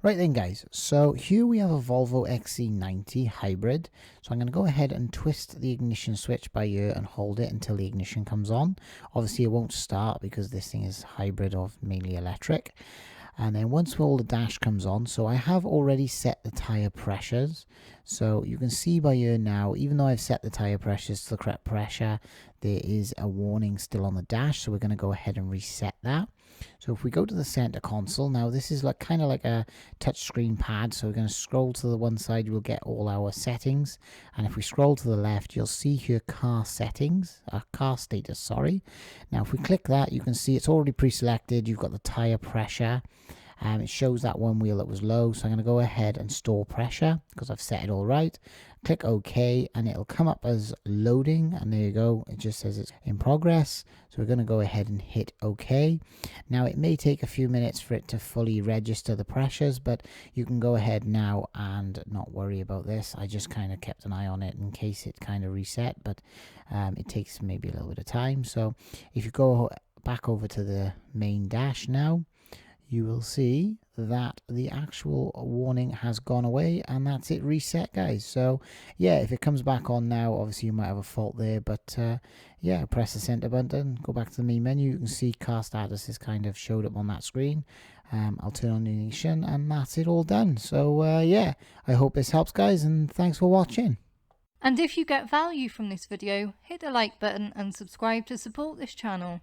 Right then guys, so here we have a Volvo XC90 hybrid. So I'm going to go ahead and twist the ignition switch by ear and hold it until the ignition comes on. Obviously it won't start because this thing is hybrid or mainly electric. And then once all the dash comes on, so I have already set the tyre pressures. So you can see by ear now, even though I've set the tyre pressures to the correct pressure, there is a warning still on the dash. So we're going to go ahead and reset that. So if we go to the center console, now this is like kind of like a touchscreen pad. So we're going to scroll to the one side, we'll get all our settings. And if we scroll to the left, you'll see here car settings, car status, sorry. Now if we click that, you can see it's already pre-selected. You've got the tire pressure. It shows that one wheel that was low, so I'm going to go ahead and store pressure because I've set it all right. Click OK and it'll come up as loading, and there you go, it just says it's in progress. So we're going to go ahead and hit OK. Now it may take a few minutes for it to fully register the pressures, but you can go ahead now and not worry about this. I just kind of kept an eye on it in case it kind of reset, but it takes maybe a little bit of time. So if you go back over to the main dash now, you will see that the actual warning has gone away, and that's it reset, guys. So yeah, if it comes back on now, obviously you might have a fault there, but yeah, press the center button, go back to the main menu. You can see car status is kind of showed up on that screen. I'll turn on the ignition and that's it all done. So yeah, I hope this helps, guys, and thanks for watching. And if you get value from this video, hit the like button and subscribe to support this channel.